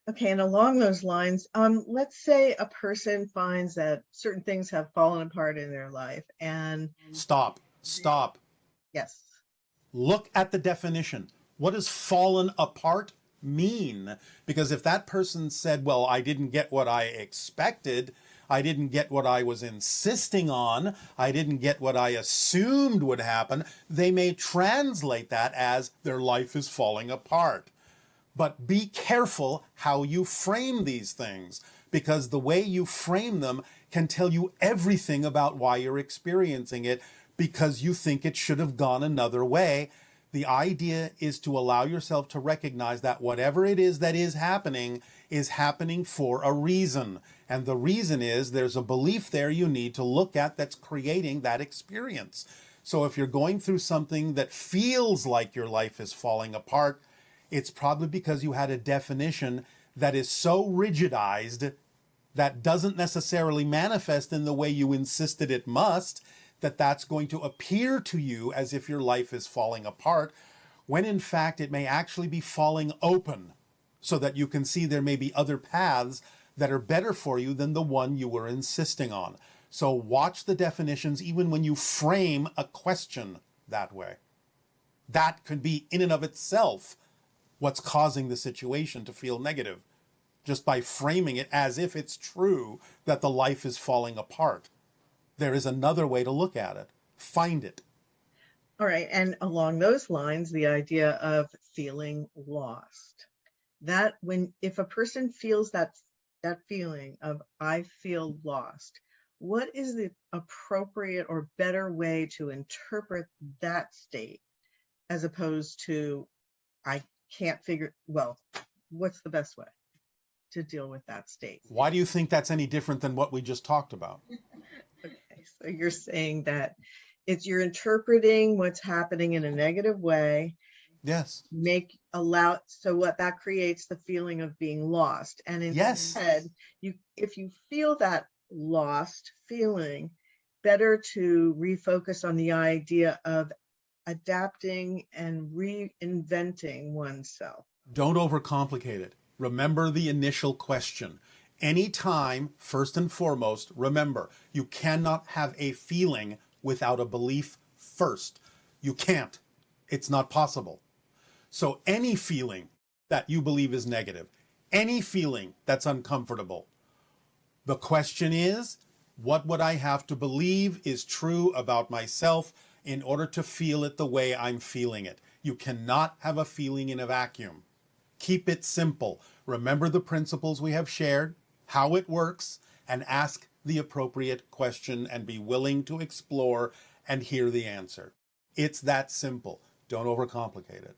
Okay, and along those lines, let's say a person finds that certain things have fallen apart in their life, and Stop. Stop. yes, Look at the definition. What does fallen apart mean? Because if that person said, well, I didn't get what I expected, I didn't get what I was insisting on, I didn't get what I assumed would happen, they may translate that as their life is falling apart. But be careful how you frame these things, because the way you frame them can tell you everything about why you're experiencing it, because you think it should have gone another way. The idea is to allow yourself to recognize that whatever it is that is happening for a reason. And the reason is there's a belief there you need to look at that's creating that experience. So if you're going through something that feels like your life is falling apart, it's probably because you had a definition that is so rigidized that doesn't necessarily manifest in the way you insisted it must, that that's going to appear to you as if your life is falling apart, when in fact it may actually be falling open, so that you can see there may be other paths that are better for you than the one you were insisting on. So watch the definitions even when you frame a question that way. That could be in and of itself what's causing the situation to feel negative, just by framing it as if it's true that the life is falling apart. There is another way to look at it. Find it. all right. And along those lines, the idea of feeling lost. That if a person feels that feeling of I feel lost, what is the appropriate or better way to interpret that state as opposed to I can't what's the best way to deal with that state? Why do you think that's any different than what we just talked about? Okay, so you're saying that you're interpreting what's happening in a negative way, Yes. so what that creates the feeling of being lost. And Yes. instead, if you feel that lost feeling, better to refocus on the idea of adapting and reinventing oneself. Don't overcomplicate it. Remember the initial question. Anytime, first and foremost, remember, you cannot have a feeling without a belief first. You can't. It's not possible. So any feeling that you believe is negative, any feeling that's uncomfortable, the question is, what would I have to believe is true about myself in order to feel it the way I'm feeling it? You cannot have a feeling in a vacuum. Keep it simple. Remember the principles we have shared, how it works, and ask the appropriate question and be willing to explore and hear the answer. It's that simple. Don't overcomplicate it.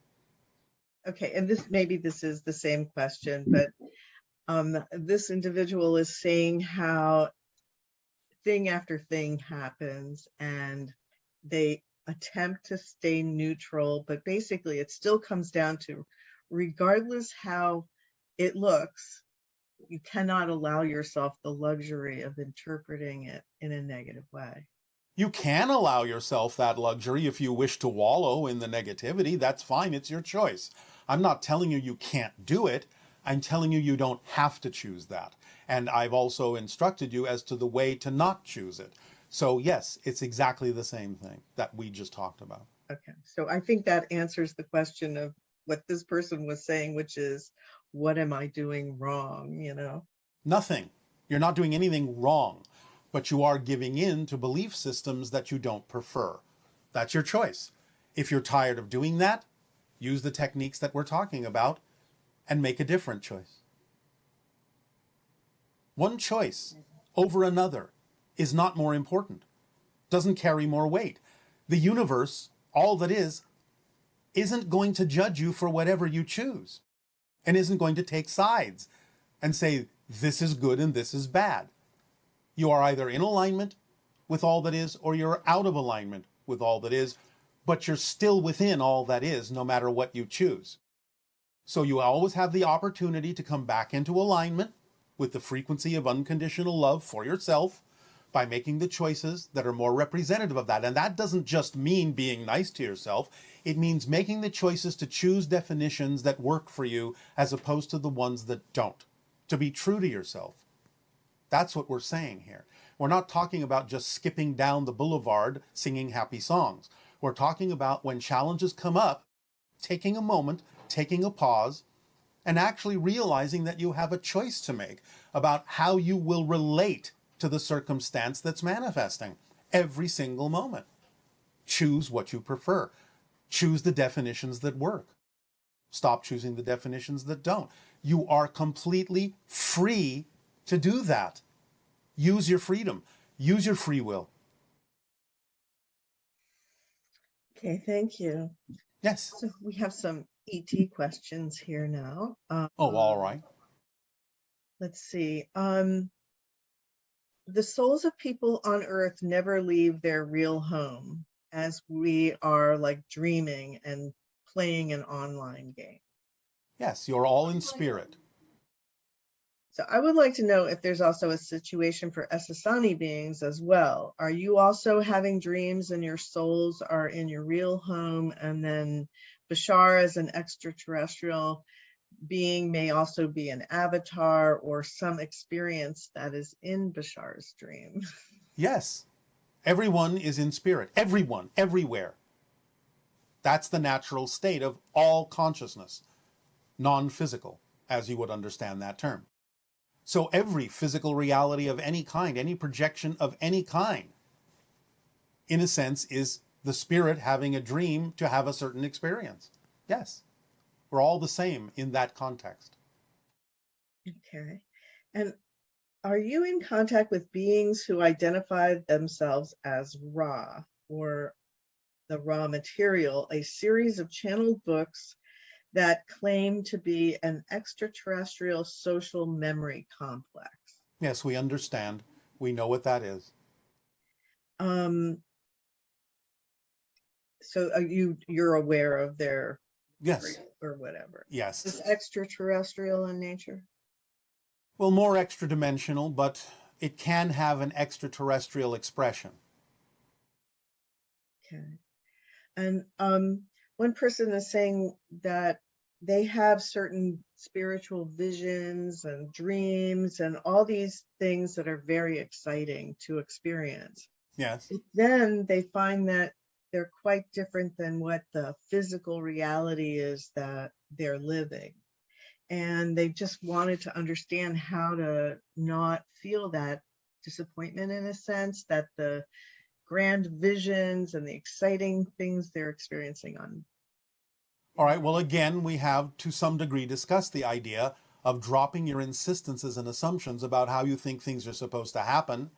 Okay, and this is the same question, but this individual is saying how thing after thing happens and they attempt to stay neutral, but basically it still comes down to, regardless how it looks, you cannot allow yourself the luxury of interpreting it in a negative way. You can allow yourself that luxury if you wish to wallow in the negativity. That's fine. It's your choice. I'm not telling you you can't do it. I'm telling you you don't have to choose that. And I've also instructed you as to the way to not choose it. So yes, it's exactly the same thing that we just talked about. Okay, so I think that answers the question of what this person was saying, which is, what am I doing wrong? Nothing. You're not doing anything wrong, but you are giving in to belief systems that you don't prefer. That's your choice. If you're tired of doing that, use the techniques that we're talking about and make a different choice. One choice over another is not more important, doesn't carry more weight. The universe, all that is, isn't going to judge you for whatever you choose and isn't going to take sides and say this is good and this is bad. You are either in alignment with all that is or you're out of alignment with all that is, but you're still within all that is no matter what you choose. So you always have the opportunity to come back into alignment with the frequency of unconditional love for yourself, by making the choices that are more representative of that. And that doesn't just mean being nice to yourself. It means making the choices to choose definitions that work for you as opposed to the ones that don't. To be true to yourself. That's what we're saying here. We're not talking about just skipping down the boulevard singing happy songs. We're talking about when challenges come up, taking a moment, taking a pause, and actually realizing that you have a choice to make about how you will relate to the circumstance that's manifesting every single moment. Choose what you prefer. Choose the definitions that work. Stop choosing the definitions that don't. You are completely free to do that. Use your freedom. Use your free will. Okay, thank you. Yes. So we have some ET questions here now. Oh, all right. Let's see. The souls of people on Earth never leave their real home, as we are like dreaming and playing an online game. Yes, you're all in spirit. So I would like to know if there's also a situation for Essassani beings as well. Are you also having dreams and your souls are in your real home, and then Bashar as an extraterrestrial being may also be an avatar or some experience that is in Bashar's dream? Yes. Everyone is in spirit. Everyone, everywhere. That's the natural state of all consciousness, non-physical, as you would understand that term. So every physical reality of any kind, any projection of any kind, in a sense, is the spirit having a dream to have a certain experience. Yes, we're all the same in that context. Okay. And are you in contact with beings who identify themselves as Ra, or the raw material, a series of channeled books that claim to be an extraterrestrial social memory complex? Yes, we understand. We know what that is. So you're aware of their Yes. or whatever. Yes. Is extraterrestrial in nature? Well, more extra dimensional, but it can have an extraterrestrial expression. Okay. And one person is saying that they have certain spiritual visions and dreams and all these things that are very exciting to experience. Yes. But then they find that they're quite different than what the physical reality is that they're living. And they just wanted to understand how to not feel that disappointment, in a sense, that the grand visions and the exciting things they're experiencing on. All right, well, again, we have to some degree discussed the idea of dropping your insistences and assumptions about how you think things are supposed to happen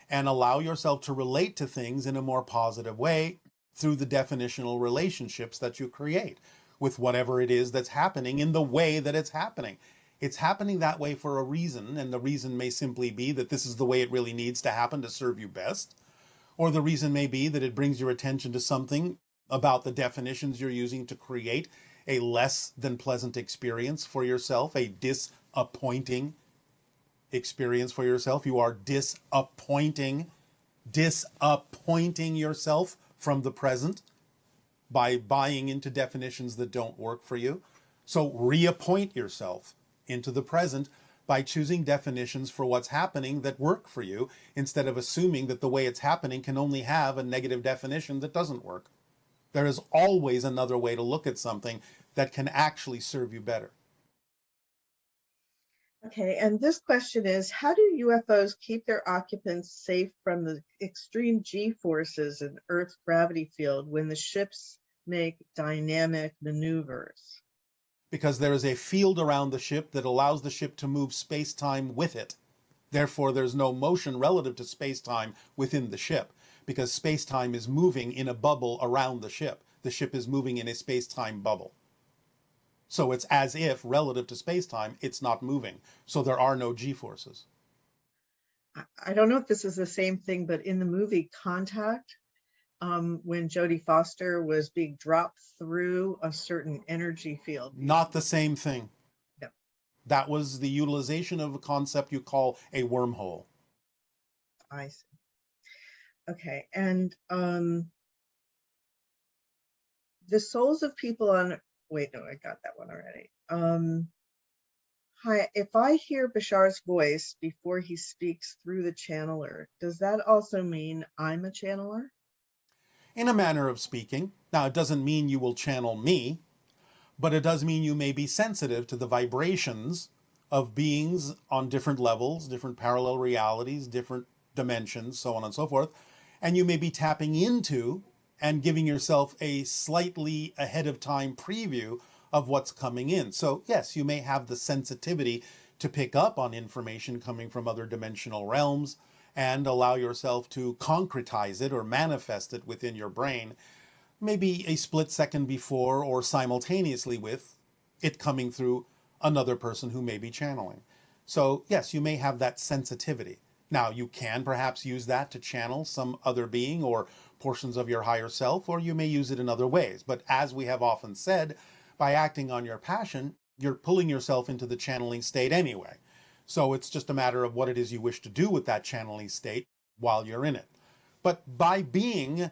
and allow yourself to relate to things in a more positive way through the definitional relationships that you create with whatever it is that's happening in the way that it's happening. It's happening that way for a reason, and the reason may simply be that this is the way it really needs to happen to serve you best. Or the reason may be that it brings your attention to something about the definitions you're using to create a less than pleasant experience for yourself, a disappointing experience for yourself. You are disappointing yourself from the present by buying into definitions that don't work for you. So reappoint yourself into the present by choosing definitions for what's happening that work for you, instead of assuming that the way it's happening can only have a negative definition that doesn't work. There is always another way to look at something that can actually serve you better. Okay, and this question is, how do UFOs keep their occupants safe from the extreme G-forces in Earth's gravity field when the ships make dynamic maneuvers? Because there is a field around the ship that allows the ship to move space-time with it. Therefore, there's no motion relative to space-time within the ship, because space-time is moving in a bubble around the ship. The ship is moving in a space-time bubble. So it's as if, relative to space-time, it's not moving. So there are no G-forces. I don't know if this is the same thing, but in the movie Contact, when Jodie Foster was being dropped through a certain energy field. Not the same thing. No. That was the utilization of a concept you call a wormhole. I see. Okay, and the souls of people on, wait, no, I got that one already. Hi, if I hear Bashar's voice before he speaks through the channeler, does that also mean I'm a channeler? In a manner of speaking. Now, it doesn't mean you will channel me, but it does mean you may be sensitive to the vibrations of beings on different levels, different parallel realities, different dimensions, so on and so forth. And you may be tapping into and giving yourself a slightly ahead of time preview of what's coming in. So, yes, you may have the sensitivity to pick up on information coming from other dimensional realms and allow yourself to concretize it or manifest it within your brain maybe a split second before or simultaneously with it coming through another person who may be channeling. So, yes, you may have that sensitivity. Now, you can perhaps use that to channel some other being or portions of your higher self, or you may use it in other ways. But as we have often said, by acting on your passion, you're pulling yourself into the channeling state anyway. So it's just a matter of what it is you wish to do with that channeling state while you're in it. But by being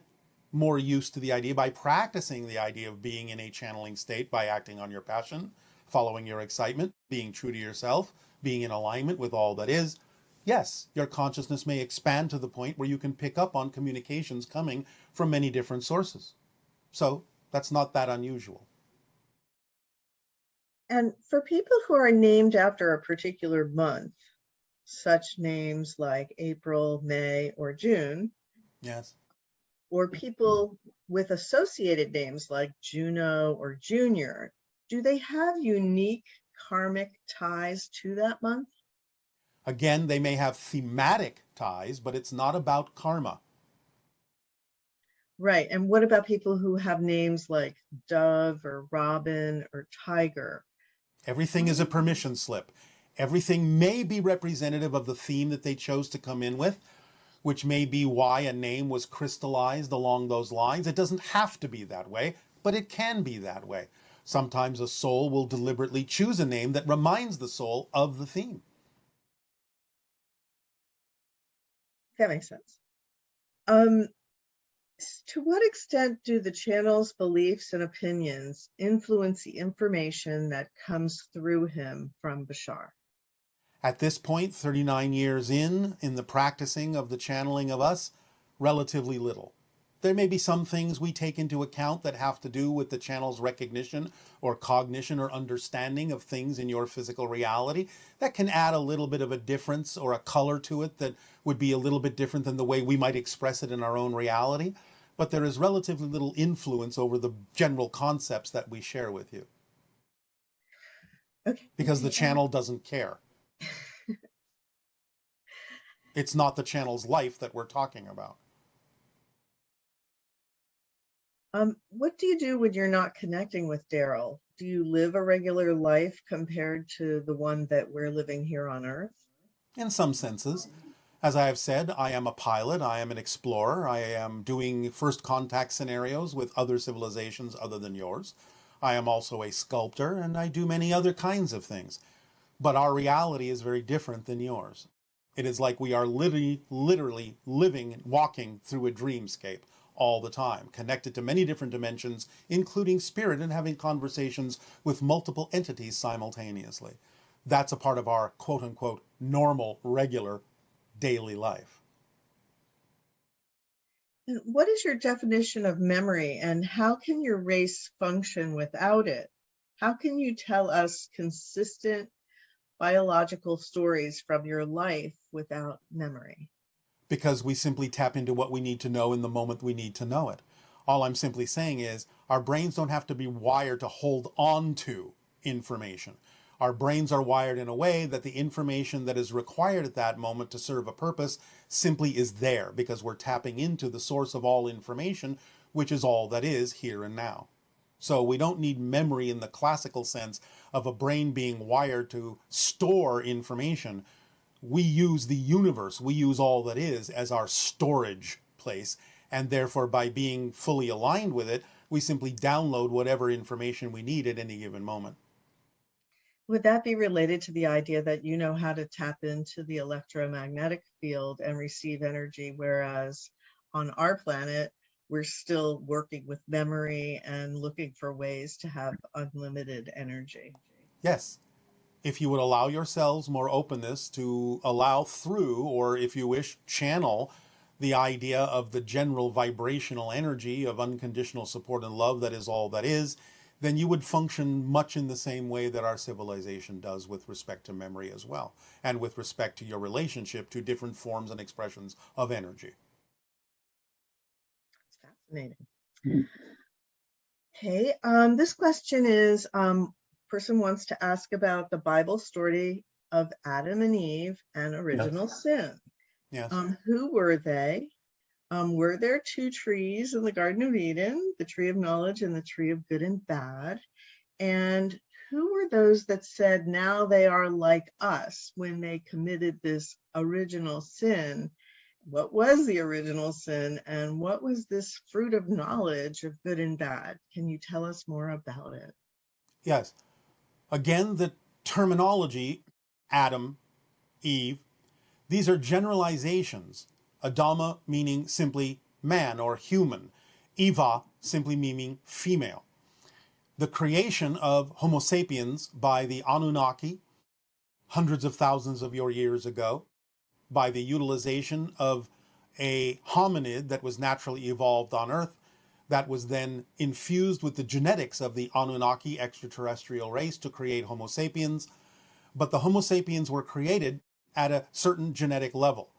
more used to the idea, by practicing the idea of being in a channeling state, by acting on your passion, following your excitement, being true to yourself, being in alignment with all that is, yes, your consciousness may expand to the point where you can pick up on communications coming from many different sources. So that's not that unusual. And for people who are named after a particular month, such names like April, May, or June, Yes. or people with associated names like Juno or Junior, do they have unique karmic ties to that month? Again, they may have thematic ties, but it's not about karma. Right. And what about people who have names like Dove or Robin or Tiger? Everything is a permission slip. Everything may be representative of the theme that they chose to come in with, which may be why a name was crystallized along those lines. It doesn't have to be that way, but it can be that way. Sometimes a soul will deliberately choose a name that reminds the soul of the theme. That makes sense. To what extent do the channel's beliefs and opinions influence the information that comes through him from Bashar? At this point, 39 years in the practicing of the channeling of us, relatively little. There may be some things we take into account that have to do with the channel's recognition or cognition or understanding of things in your physical reality that can add a little bit of a difference or a color to it that would be a little bit different than the way we might express it in our own reality. But there is relatively little influence over the general concepts that we share with you Okay. because the channel doesn't care. It's not the channel's life that we're talking about. What do you do when you're not connecting with Daryl? Do you live a regular life compared to the one that we're living here on Earth? In some senses, as I have said, I am a pilot, I am an explorer, I am doing first contact scenarios with other civilizations other than yours. I am also a sculptor, and I do many other kinds of things. But our reality is very different than yours. It is like we are literally living, walking through a dreamscape all the time, connected to many different dimensions, including spirit, and having conversations with multiple entities simultaneously. That's a part of our quote unquote normal, regular daily life. And what is your definition of memory, and how can your race function without it? How can you tell us consistent biological stories from your life without memory? Because we simply tap into what we need to know in the moment we need to know it. All I'm simply saying is our brains don't have to be wired to hold on to information. Our brains are wired in a way that the information that is required at that moment to serve a purpose simply is there because we're tapping into the source of all information, which is all that is here and now. So we don't need memory in the classical sense of a brain being wired to store information. We use the universe, we use all that is as our storage place. And therefore, by being fully aligned with it, we simply download whatever information we need at any given moment. Would that be related to the idea that you know how to tap into the electromagnetic field and receive energy, whereas on our planet, we're still working with memory and looking for ways to have unlimited energy. Yes. If you would allow yourselves more openness to allow through, or if you wish, channel the idea of the general vibrational energy of unconditional support and love that is all that is, then you would function much in the same way that our civilization does with respect to memory as well, and with respect to your relationship to different forms and expressions of energy. It's fascinating. Okay, this question is, person wants to ask about the Bible story of Adam and Eve and original sin. Yes. Who were they? Were there two trees in the Garden of Eden, the tree of knowledge and the tree of good and bad? And who were those that said now they are like us when they committed this original sin? What was the original sin, and what was this fruit of knowledge of good and bad? Can you tell us more about it? Yes. Again, the terminology, Adam, Eve, these are generalizations. Adama meaning simply man or human. Eva simply meaning female. The creation of Homo sapiens by the Anunnaki hundreds of thousands of years ago, by the utilization of a hominid that was naturally evolved on Earth, that was then infused with the genetics of the Anunnaki extraterrestrial race to create Homo sapiens. But the Homo sapiens were created at a certain genetic level,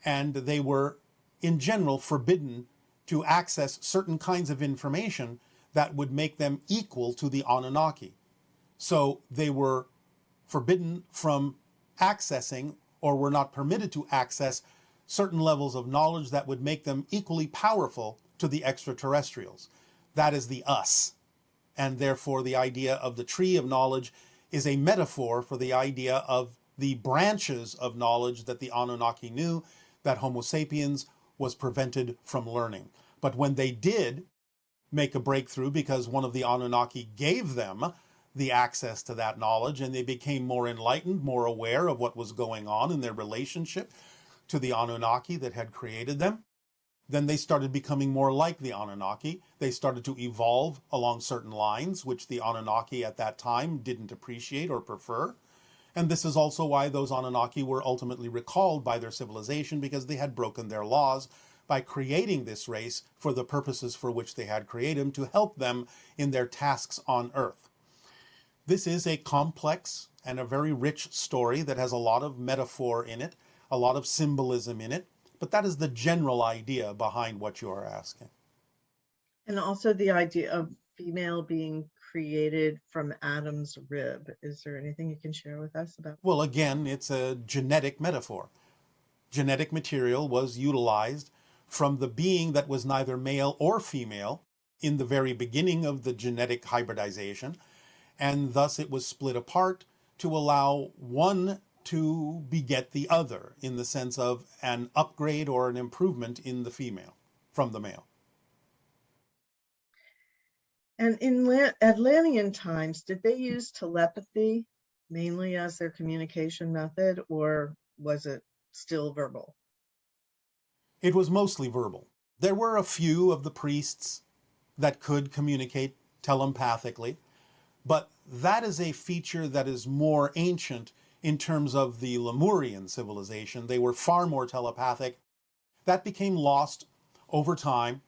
and they were, in general, forbidden to access certain kinds of information that would make them equal to the Anunnaki. So they were forbidden from accessing, or were not permitted to access, certain levels of knowledge that would make them equally powerful to the extraterrestrials. That is the us. And therefore the idea of the tree of knowledge is a metaphor for the idea of the branches of knowledge that the Anunnaki knew that Homo sapiens was prevented from learning. But when they did make a breakthrough, because one of the Anunnaki gave them the access to that knowledge, and they became more enlightened, more aware of what was going on in their relationship to the Anunnaki that had created them, then they started becoming more like the Anunnaki. They started to evolve along certain lines, which the Anunnaki at that time didn't appreciate or prefer. And this is also why those Anunnaki were ultimately recalled by their civilization, because they had broken their laws by creating this race for the purposes for which they had created them, to help them in their tasks on Earth. This is a complex and a very rich story that has a lot of metaphor in it, a lot of symbolism in it, but that is the general idea behind what you are asking. And also the idea of female being created from Adam's rib. Is there anything you can share with us about that? Well, again, it's a genetic metaphor. Genetic material was utilized from the being that was neither male or female in the very beginning of the genetic hybridization, and thus it was split apart to allow one to beget the other, in the sense of an upgrade or an improvement in the female from the male. And in Atlantean times, did they use telepathy mainly as their communication method, or was it still verbal? It was mostly verbal. There were a few of the priests that could communicate telepathically, but that is a feature that is more ancient in terms of the Lemurian civilization. They were far more telepathic. That became lost over time.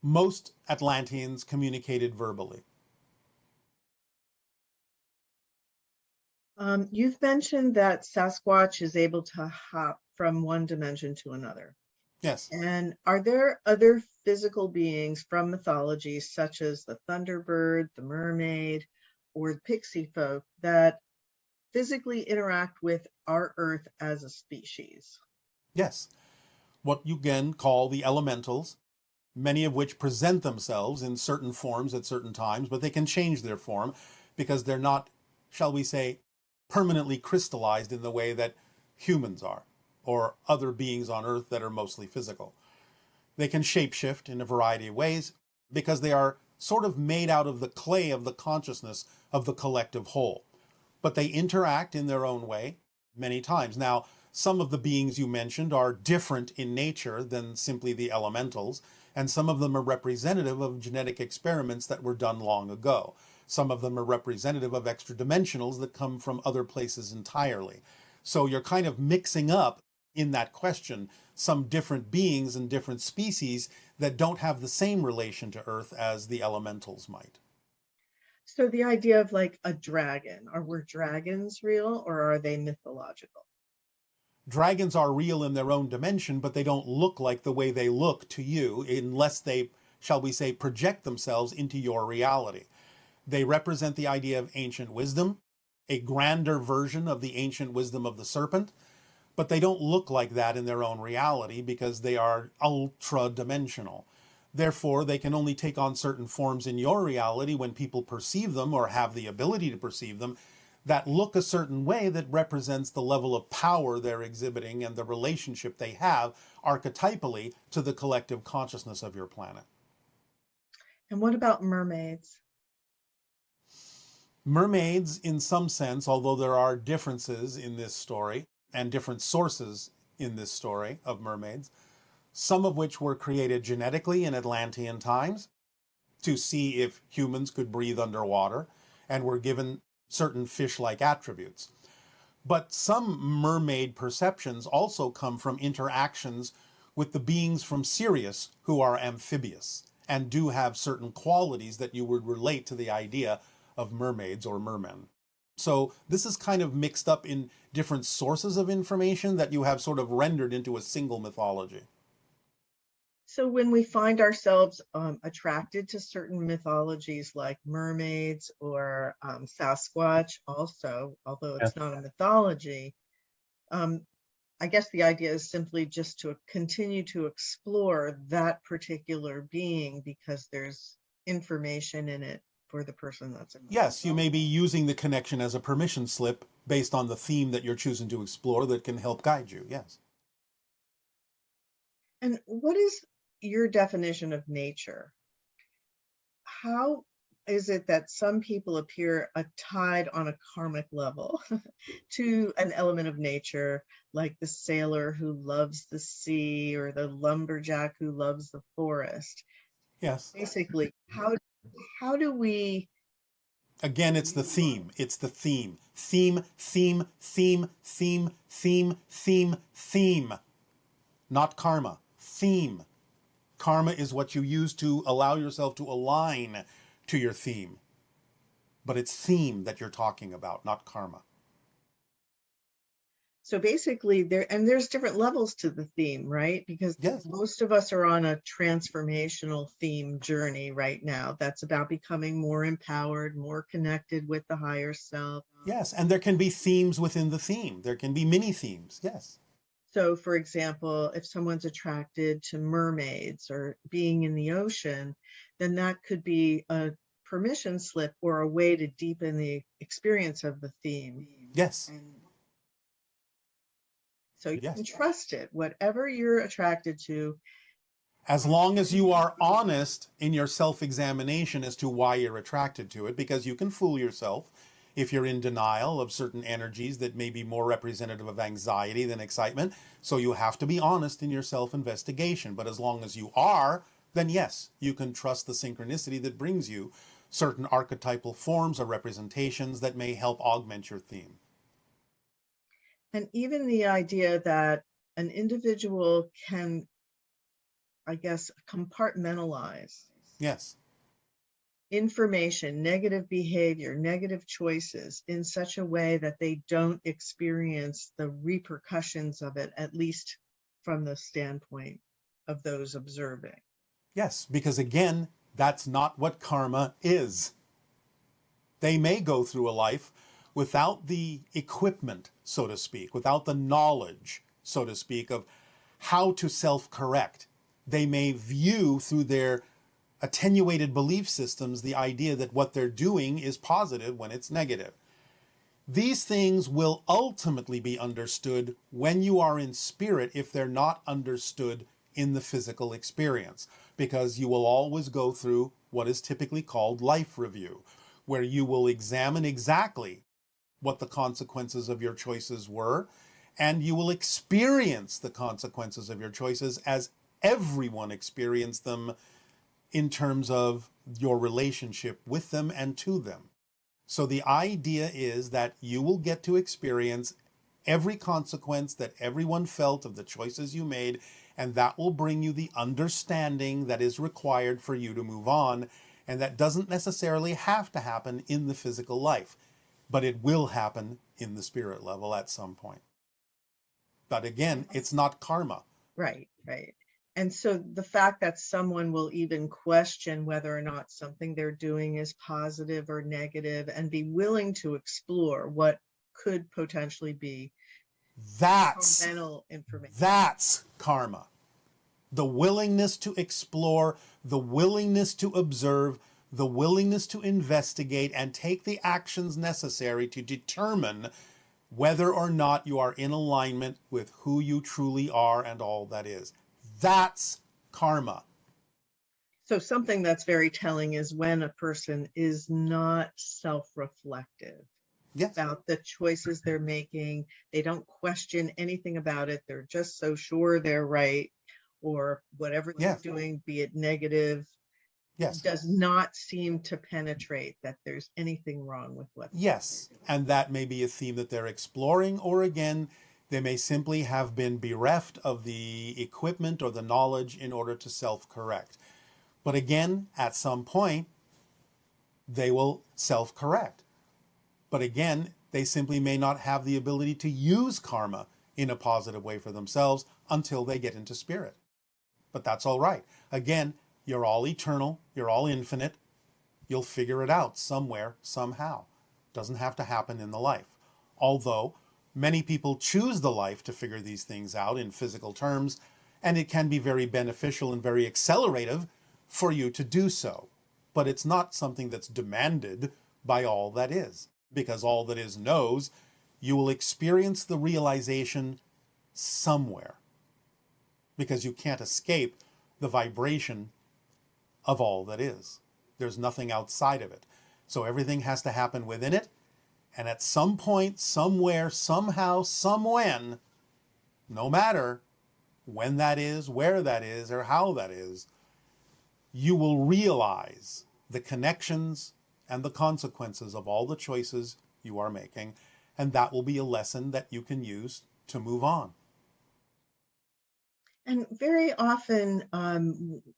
Most Atlanteans communicated verbally. You've mentioned that Sasquatch is able to hop from one dimension to another. Yes. And are there other physical beings from mythology, such as the Thunderbird, the mermaid, or the pixie folk, that physically interact with our Earth as a species? Yes. What you again call the elementals, many of which present themselves in certain forms at certain times, but they can change their form because they're not, shall we say, permanently crystallized in the way that humans are, or other beings on Earth that are mostly physical. They can shapeshift in a variety of ways because they are sort of made out of the clay of the consciousness of the collective whole. But they interact in their own way. many times. Now, some of the beings you mentioned are different in nature than simply the elementals, and some of them are representative of genetic experiments that were done long ago. Some of them are representative of extra dimensionals that come from other places entirely. So you're kind of mixing up in that question some different beings and different species that don't have the same relation to Earth as the elementals might. So the idea of like a dragon, were dragons real or are they mythological? Dragons are real in their own dimension, but they don't look like the way they look to you unless they, shall we say, project themselves into your reality. They represent the idea of ancient wisdom, a grander version of the ancient wisdom of the serpent, but they don't look like that in their own reality because they are ultra dimensional. Therefore, they can only take on certain forms in your reality when people perceive them or have the ability to perceive them that look a certain way that represents the level of power they're exhibiting and the relationship they have archetypally to the collective consciousness of your planet. And what about mermaids? Mermaids, in some sense, although there are differences in this story and different sources in this story of mermaids, some of which were created genetically in Atlantean times to see if humans could breathe underwater and were given certain fish-like attributes. But some mermaid perceptions also come from interactions with the beings from Sirius who are amphibious and do have certain qualities that you would relate to the idea of mermaids or mermen. So this is kind of mixed up in different sources of information that you have sort of rendered into a single mythology. So when we find ourselves attracted to certain mythologies like mermaids or Sasquatch also, although Yeah. it's not a mythology, I guess the idea is simply just to continue to explore that particular being because there's information in it for the person that's involved. Yes, you may be using the connection as a permission slip based on the theme that you're choosing to explore that can help guide you, yes. And what is your definition of nature? How is it that some people appear tied on a karmic level to an element of nature, like the sailor who loves the sea or the lumberjack who loves the forest? Yes. Basically, how do we... Again, it's the theme. It's the theme. Theme, theme, theme, theme, theme, theme, theme. Not karma. Theme. Karma is what you use to allow yourself to align to your theme. But it's theme that you're talking about, not karma. So basically there's different levels to the theme, right? Because Yes. most of us are on a transformational theme journey right now. That's about becoming more empowered, more connected with the higher self. Yes, and there can be themes within the theme. There can be mini themes, yes. So for example, if someone's attracted to mermaids or being in the ocean, then that could be a permission slip or a way to deepen the experience of the theme. Yes. So you Yes. can trust it, whatever you're attracted to. As long as you are honest in your self-examination as to why you're attracted to it, because you can fool yourself if you're in denial of certain energies that may be more representative of anxiety than excitement. So you have to be honest in your self-investigation. But as long as you are, then yes, you can trust the synchronicity that brings you certain archetypal forms or representations that may help augment your theme. And even the idea that an individual can, I guess, compartmentalize Yes. information, negative behavior, negative choices in such a way that they don't experience the repercussions of it, at least from the standpoint of those observing. Yes, because again, that's not what karma is. They may go through a life without the equipment, so to speak, without the knowledge, so to speak, of how to self-correct. They may view through their attenuated belief systems the idea that what they're doing is positive when it's negative. These things will ultimately be understood when you are in spirit if they're not understood in the physical experience, because you will always go through what is typically called life review, where you will examine exactly what the consequences of your choices were, and you will experience the consequences of your choices as everyone experienced them in terms of your relationship with them and to them. So the idea is that you will get to experience every consequence that everyone felt of the choices you made, and that will bring you the understanding that is required for you to move on, and that doesn't necessarily have to happen in the physical life, but it will happen in the spirit level at some point. But again, it's not karma. Right, right. And so the fact that someone will even question whether or not something they're doing is positive or negative and be willing to explore what could potentially be That's mental information. that's karma. The willingness to explore, the willingness to observe, the willingness to investigate and take the actions necessary to determine whether or not you are in alignment with who you truly are and all that is. That's karma. So something that's very telling is when a person is not self-reflective Yes. about the choices they're making. They don't question anything about it. They're just so sure they're right, or whatever they're Yes. doing, be it negative, Yes. does not seem to penetrate that there's anything wrong with what. Yes. And that may be a theme that they're exploring, or again, they may simply have been bereft of the equipment or the knowledge in order to self-correct. But again, at some point, they will self-correct. But again, they simply may not have the ability to use karma in a positive way for themselves until they get into spirit. But that's all right. Again, you're all eternal, you're all infinite. You'll figure it out somewhere, somehow. Doesn't have to happen in the life. Although many people choose the life to figure these things out in physical terms, and it can be very beneficial and very accelerative for you to do so. But it's not something that's demanded by all that is, because all that is knows you will experience the realization somewhere, because you can't escape the vibration of all that is. There's nothing outside of it. So everything has to happen within it. And at some point, somewhere, somehow, somewhen, no matter when that is, where that is, or how that is, you will realize the connections and the consequences of all the choices you are making. And that will be a lesson that you can use to move on. And very often,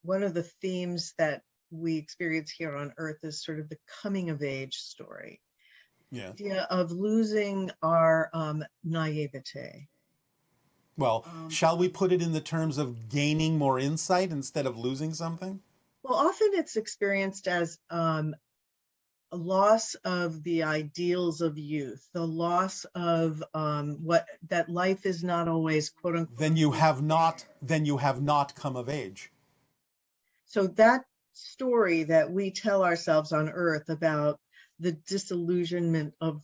one of the themes that we experience here on Earth is sort of the coming of age story. Yeah. The idea of losing our naivete. Well, shall we put it in the terms of gaining more insight instead of losing something? Well, often it's experienced as a loss of the ideals of youth, the loss of what that life is not always quote unquote. Then you have not come of age. So that story that we tell ourselves on Earth about the disillusionment of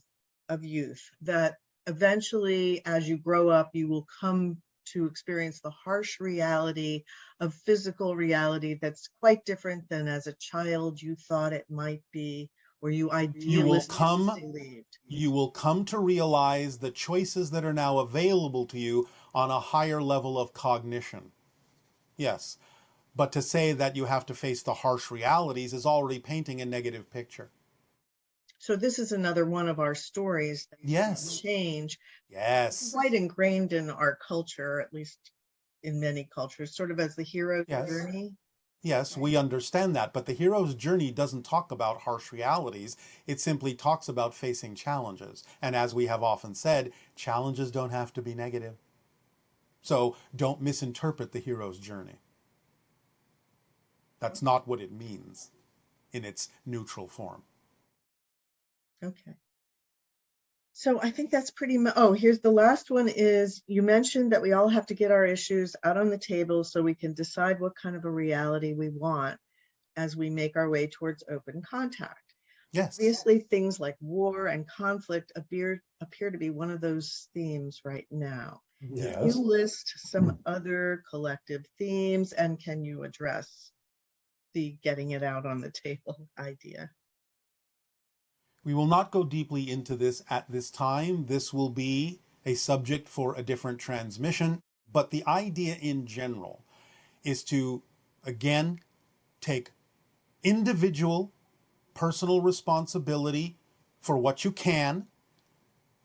youth, that eventually as you grow up, you will come to experience the harsh reality of physical reality that's quite different than as a child you thought it might be, or you idealistically believed. You will come to realize the choices that are now available to you on a higher level of cognition. Yes. But to say that you have to face the harsh realities is already painting a negative picture. So this is another one of our stories that yes. change. Yes. Quite ingrained in our culture, at least in many cultures, sort of as the hero's yes. journey. Yes, we understand that, but the hero's journey doesn't talk about harsh realities. It simply talks about facing challenges. And as we have often said, challenges don't have to be negative. So don't misinterpret the hero's journey. That's not what it means in its neutral form. Okay. So I think that's pretty much, oh, here's the last one is, you mentioned that we all have to get our issues out on the table so we can decide what kind of a reality we want as we make our way towards open contact. Yes. Obviously, things like war and conflict appear to be one of those themes right now. Yes. Can you list some other collective themes, and can you address the getting it out on the table idea? We will not go deeply into this at this time. This will be a subject for a different transmission. But the idea in general is to, again, take individual personal responsibility for what you can,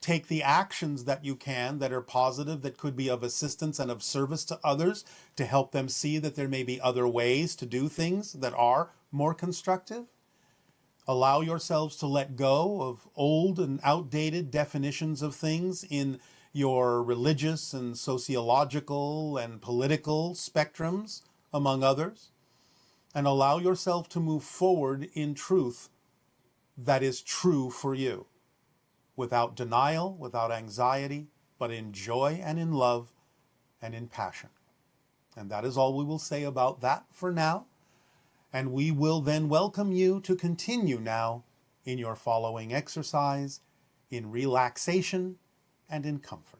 take the actions that you can that are positive, that could be of assistance and of service to others, to help them see that there may be other ways to do things that are more constructive. Allow yourselves to let go of old and outdated definitions of things in your religious and sociological and political spectrums, among others, and allow yourself to move forward in truth that is true for you, without denial, without anxiety, but in joy and in love and in passion. And that is all we will say about that for now. And we will then welcome you to continue now in your following exercise, in relaxation and in comfort.